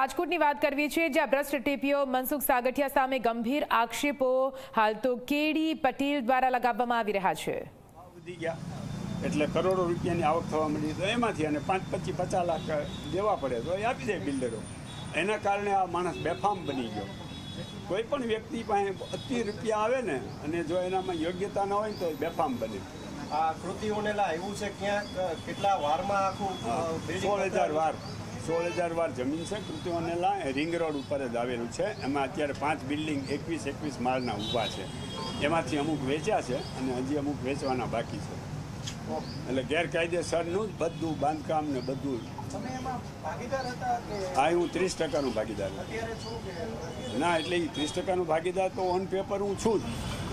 રાજકોટની વાત કરવી છે, જ્યાં ભ્રષ્ટ ટીપીઓ મનસુખ સાગઠિયા સામે ગંભીર આક્ષેપો હાલ તો કેડી પટેલ દ્વારા લગાવવામાં આવી રહ્યા છે. એટલે કરોડો રૂપિયાની આવક થવા માંડી તો એમાંથી અને 5-50 લાખ દેવા પડે તો એ આપી દે બિલ્ડરો. એના કારણે આ માણસ બેફામ બની ગયો. કોઈ પણ વ્યક્તિ પાસે 80 રૂપિયા આવે ને અને જો એનામાં યોગ્યતા ન હોય ને તો એ બેફામ બને. આ કૃતિઓને લાવ્યું છે ક્યાં કેટલા વારમાં આખું 16,000 વાર 16,000 વાર જમીન છે કૃતિઓને રિંગ રોડ ઉપર જ આવેલું છે. એમાં અત્યારે 5 બિલ્ડિંગ 21 માળના ઊભા છે. એમાંથી અમુક વેચ્યા છે અને હજી અમુક વેચવાના બાકી છે. એટલે ગેરકાયદેસરનું જ બધું બાંધકામ ને બધું. હા, હું 30%નું ભાગીદાર. ના, એટલે 30%નું ભાગીદાર તો ઓન પેપર હું છું જ.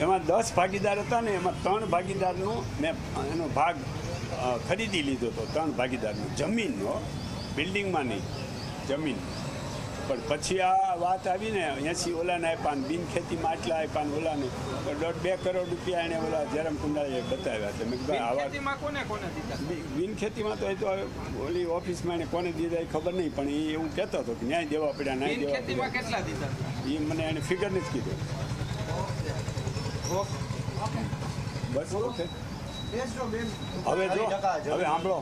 એમાં 10 ભાગીદાર હતા ને એમાં 3 ભાગીદારનો મેં એનો ભાગ ખરીદી લીધો હતો. 3 ભાગીદારનો જમીનનો, બિલ્ડિંગમાં નહીં, જમીન. પણ પછી આ વાત આવીને 80 ઓલાને આપ્યા ને બિન ખેતીમાં આટલા આપ્યા ને ઓલાને તો 1.5-2 કરોડ રૂપિયા એને ઓલા જયરામ કુંડાળીએ બતાવ્યા છે. મેં કીધું આવા બિન ખેતીમાં તો એ તો ઓલી ઓફિસમાં એને કોને દીધા એ ખબર નહીં, પણ એ એવું કહેતો હતો કે ન્યાય દેવા પડ્યા, ન્યાય દેવા પડ્યા. એ મને એને ફિગર નથી કીધું. બસ ઓકે. હવે જો હવે સાંભળો,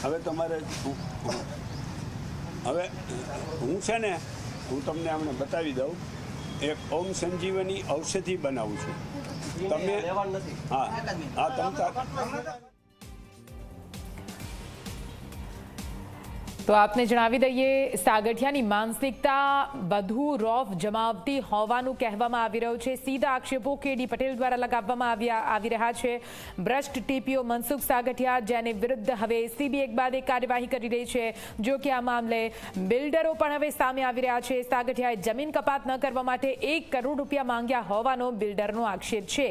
હવે તમારે હવે હું છે ને હું તમને આમને બતાવી દઉં. એક ઓમ સંજીવની ઔષધિ બનાવું છું. તમે હા તમે તો આપને જણાવી દઈએ, સાગઠિયાની માનસિકતા વધુ રોફ જમાવતી હોવાનું કહેવામાં આવી રહ્યું છે. સીધા આક્ષેપો કેડી પટેલ દ્વારા લગાવવામાં આવી રહ્યા છે. ભ્રષ્ટ ટીપીઓ મનસુખ સાગઠિયા, જેની વિરુદ્ધ હવે એસીબી એક બાદ એક કાર્યવાહી કરી રહી છે. જો કે આ મામલે બિલ્ડરો પણ હવે સામે આવી રહ્યા છે. સાગઠિયાએ જમીન કપાત ન કરવા માટે 1 કરોડ રૂપિયા માંગ્યા હોવાનો બિલ્ડરનો આક્ષેપ છે.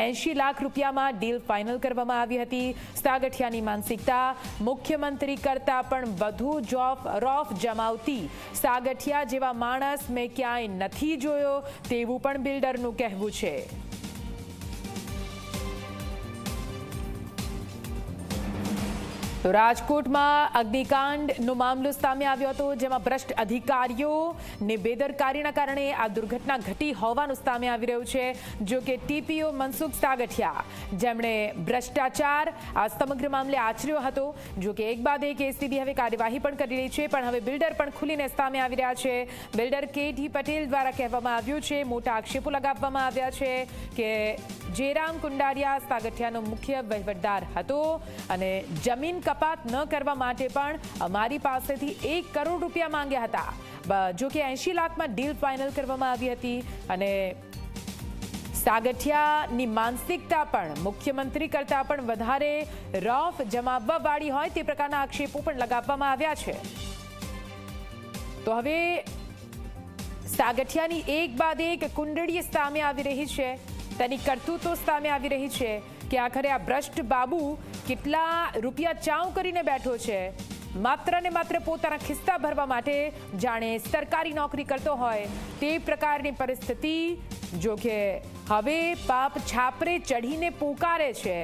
80 લાખ રૂપિયામાં ડીલ ફાઇનલ કરવામાં આવી હતી. સાગઠિયાની માનસિકતા મુખ્યમંત્રી કરતા પણ વધુ રોફ જમાવતી સાગઠિયા જેવા માણસ મેં ક્યાંય નથી જોયો તેવું પણ બિલ્ડરનું કહેવું છે. તો રાજકોટમાં અગ્નિકાંડનો મામલો સામે આવ્યો હતો, જેમાં ભ્રષ્ટ અધિકારીઓની બેદરકારીના કારણે આ દુર્ઘટના ઘટી હોવાનું સામે આવી રહ્યું છે. જો કે ટીપીઓ મનસુખ સાગઠિયા, જેમણે ભ્રષ્ટાચાર આ સમગ્ર મામલે આચર્યો હતો. જો કે એક બાદ એક એસીબી હવે કાર્યવાહી પણ કરી રહી છે, પણ હવે બિલ્ડર પણ ખુલીને સામે આવી રહ્યા છે. બિલ્ડર કેડી પટેલ દ્વારા કહેવામાં આવ્યું છે, મોટા આક્ષેપો લગાવવામાં આવ્યા છે કે જયરામ કુંડારિયા સાગઠિયાનો મુખ્ય વહીવટદાર હતો અને જમીન કપાત ન કરવા માટે પણ અમારી પાસેથી 1 કરોડ રૂપિયા માંગ્યા હતા. જો કે 80 લાખમાં ડીલ ફાઇનલ કરવામાં આવી હતી અને સાગઠિયાની માનસિકતા પણ મુખ્યમંત્રી કરતા પણ વધારે રોફ જમાવવા વાળી હોય તે પ્રકારના આક્ષેપો પણ લગાવવામાં આવ્યા છે. તો હવે સાગઠિયાની એક બાદ એક કુંડળી સામે આવી રહી છે. તેની કરતૂતો સામે આવી રહી છે કે આખરે આ ભ્રષ્ટ બાબુ કેટલા રૂપિયા ચાઉ કરીને બેઠો છે. માત્ર ને માત્ર પોતાના ખિસ્સા ભરવા માટે જાણે સરકારી નોકરી કરતો હોય તે પ્રકારની પરિસ્થિતિ. જો કે હવે પાપ છાપરે ચઢીને પોકારે છે.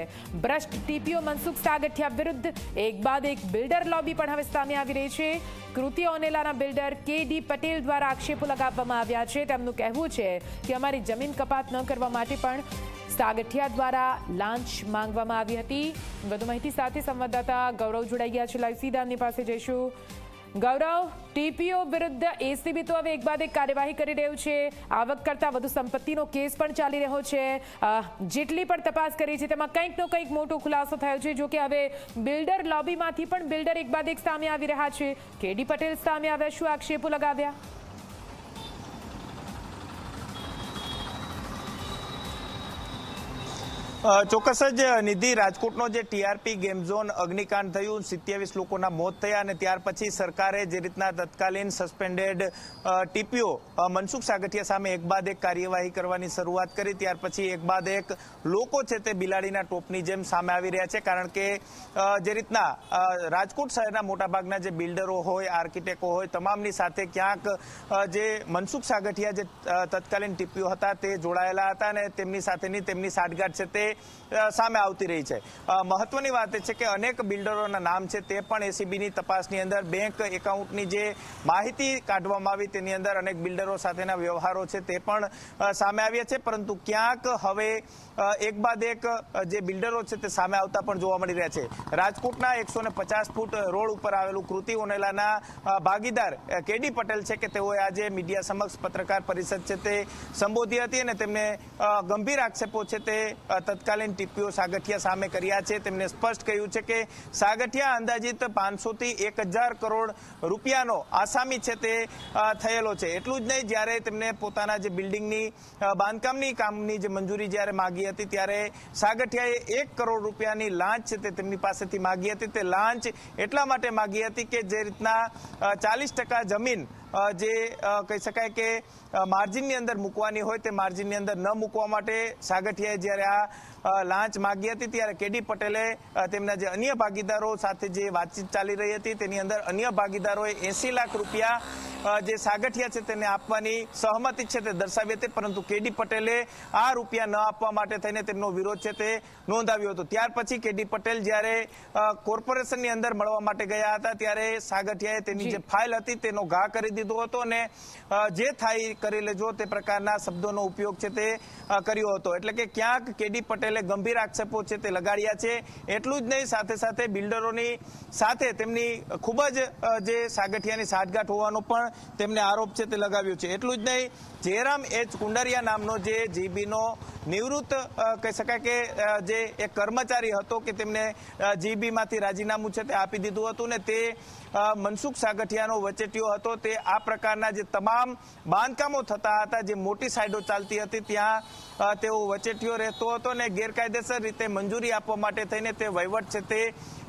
ભ્રષ્ટ ટીપીઓ મનસુખ સાગઠિયા વિરુદ્ધ એક બાદ એક બિલ્ડર લોબી પણ હવે સામે આવી રહી છે. કૃતિ ઓનેલાના બિલ્ડર કેડી પટેલ દ્વારા આક્ષેપો લગાવવામાં આવ્યા છે. તેમનું કહેવું છે કે અમારી જમીન કપાત ન કરવા માટે પણ સાગઠિયા દ્વારા લાંચ માંગવામાં આવી હતી. વધુ માહિતી સાથે સંવાદદાતા ગૌરવ જોડાઈ ગયા છે. લાઈવ સીધા એમની પાસે જઈશું. ગૌરવ, ટીપીઓ વિરુદ્ધ એસીબી તો હવે એક બાદ એક કાર્યવાહી કરી રહ્યું છે. આવક કરતા વધુ સંપત્તિનો કેસ પણ ચાલી રહ્યો છે. જેટલી પણ તપાસ કરી છે તેમાં કંઈકનો કંઈક મોટો ખુલાસો થયો છે. જો કે હવે બિલ્ડર લોબીમાંથી પણ બિલ્ડર એક બાદ એક સામે આવી રહ્યા છે. કેડી પટેલ સામે આવ્યા, શું આક્ષેપો લગાવ્યા? ચોક્કસ જ નિધિ, રાજકોટનો જે ટીઆરપી ગેમ ઝોન અગ્નિકાંડ થયું, 27 લોકોના મોત થયા અને ત્યાર પછી સરકારે જે રીતના તત્કાલીન સસ્પેન્ડેડ ટીપીઓ મનસુખ સાગઠિયા સામે એક બાદ એક કાર્યવાહી કરવાની શરૂઆત કરી, ત્યાર પછી એક બાદ એક લોકો છે તે બિલાડીના ટોપની જેમ સામે આવી રહ્યા છે. કારણ કે જે રીતના રાજકોટ શહેરના મોટાભાગના જે બિલ્ડરો હોય, આર્કિટેક્ટો હોય, તમામની સાથે ક્યાંક જે મનસુખ સાગઠિયા જે તત્કાલીન ટીપીઓ હતા તે જોડાયેલા હતા અને તેમની સાથેની તેમની સાંઠગાંઠ છે તે સામે આવતી રહી છે. મહત્વની વાત એ છે કે અનેક બિલ્ડરોના નામ છે તે પણ એસીબીની તપાસની અંદર બેંક એકાઉન્ટની જે માહિતી કાઢવામાં આવી તેની અંદર અનેક બિલ્ડરો સાથેના વ્યવહારો છે તે પણ સામે આવ્યા છે, પરંતુ ક્યાંક હવે એક બાદ એક જે બિલ્ડરો છે તે સામે આવતા પણ જોવા મળી રહ્યા છે. રાજકોટના 150 ફૂટ રોડ ઉપર આવેલું કૃતિ ઓનેલાના ભાગીદાર કેડી પટેલ છે કે તેઓએ આજે મીડિયા સમક્ષ પત્રકાર પરિષદ છે તે સંબોધી હતી અને તેમને ગંભીર આક્ષેપો છે તે તત્કાલીન ટીપીઓ સાગઠિયા સામે કર્યા છે. તેમને સ્પષ્ટ કહ્યું છે કે સાગઠિયા અંદાજિત 500 થી 1000 કરોડ રૂપિયાનો આસામી છે તે થયેલો છે. એટલું જ નહીં, જ્યારે તેમને પોતાના જે બિલ્ડિંગની બાંધકામની કામની જે મંજૂરી જ્યારે માગી હતી ત્યારે સાગઠિયાએ 1 કરોડ રૂપિયાની લાંચ છે તે તેમની પાસેથી માગી હતી. તે લાંચ એટલા માટે માગી હતી કે જે રીતના 40% જમીન જે કહી શકાય કે માર્જિનની અંદર મૂકવાની હોય તે માર્જિનની અંદર ન મૂકવા માટે સાગઠિયાએ જ્યારે આ લાંચ માગી હતી ત્યારે કેડી પટેલે તેમના જે અન્ય ભાગીદારો સાથે જે વાતચીત ચાલી રહી હતી તેની અંદર અન્ય ભાગીદારોએ 80 લાખ રૂપિયા જે સાગઠિયા છે તેને આપવાની સહમતિ છે તે દર્શાવી હતી, પરંતુ કેડી પટેલે આ રૂપિયા ન આપવા માટે થઈને તેમનો વિરોધ છે તે નોંધાવ્યો હતો. ત્યાર પછી કેડી પટેલ જ્યારે કોર્પોરેશનની અંદર મળવા માટે ગયા હતા ત્યારે સાગઠિયાએ તેની જે ફાઇલ હતી તેનો ઘા કરી દીધો હતો અને જે થાય કરી લેજો તે પ્રકારના શબ્દોનો ઉપયોગ છે તે કર્યો હતો. એટલે કે ક્યાંક કેડી પટેલે ગંભીર આક્ષેપો છે તે લગાડ્યા છે. એટલું જ નહીં, સાથે સાથે બિલ્ડરોની સાથે તેમની ખૂબ જ જે સાગઠિયાની સાઠગાંઠ હોવાનો પણ તેમને આરોપ છે તે લગાવ્યો છે. એટલું જ નહીં, જયરામ એચ કુંડારિયા નામનો જે જીબીનો નિવૃત્ત કહી શકાય કે જે એક કર્મચારી હતો કે તેમને જીબીમાંથી રાજીનામું છે તે આપી દીધું હતું ને તે મનસુખ સાગઠિયાનો વચેટિયો હતો. તે આ પ્રકારના જે તમામ બાંધકામો થતા હતા, જે મોટી સાઇડો ચાલતી હતી ત્યાં તેઓ વચેટિયો રહેતો હતો ને ગેરકાયદેસર રીતે મંજૂરી આપવા માટે થઈને તે વહીવટ છે તે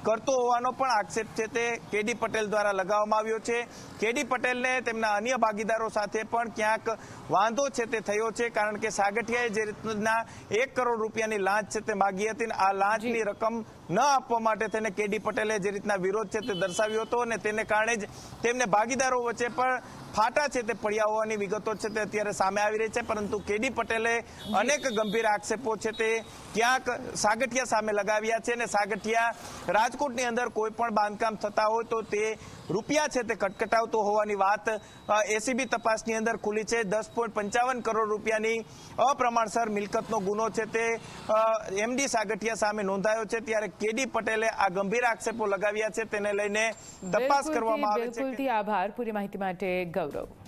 કરતો હોવાનો પણ આક્ષેપ છે તે કેડી પટેલ દ્વારા લગાવવામાં આવ્યો છે. કેડી પટેલને તેમના અન્ય ભાગીદારો સાથે પણ ક્યાંક વાંધો છે તે થયો છે, કારણ કે સાગઠિયાએ જે રીતના 1 કરોડ રૂપિયાની લાંચ છે તે માગી હતી, આ લાંચની રકમ ન આપવા માટે થઈને કેડી પટેલે જે રીતના વિરોધ છે તે દર્શાવ્યો હતો અને તેને કારણે જ તેમને ભાગીદારો વચ્ચે પણ ફાટા છે તે પડ્યા હોવાની વિગતો છે તે અત્યારે સામે આવી રહી છે. પરંતુ કેડી પટેલે અનેક ગંભીર આક્ષેપો છે તે ક્યાંક સાગઠિયા સામે લગાવ્યા છે અને સાગઠિયા રાજકોટની અંદર કોઈ પણ બાંધકામ થતા હોય તો તે રૂપિયા છે તે કટકટાવતો હોવાની વાત એસીબી તપાસની અંદર ખુલી છે. 10.55 કરોડ રૂપિયાની અપ્રમાણસર મિલકતનો ગુનો છે તે એમડી સાગઠિયા સામે નોંધાયો છે. ત્યારે કેડી પટેલે આ ગંભીર આક્ષેપો લગાવ્યા છે, તેને લઈને તપાસ કરવામાં આવે છે. બિલકુલ આભાર પૂરી માહિતી માટે ગૌરવ.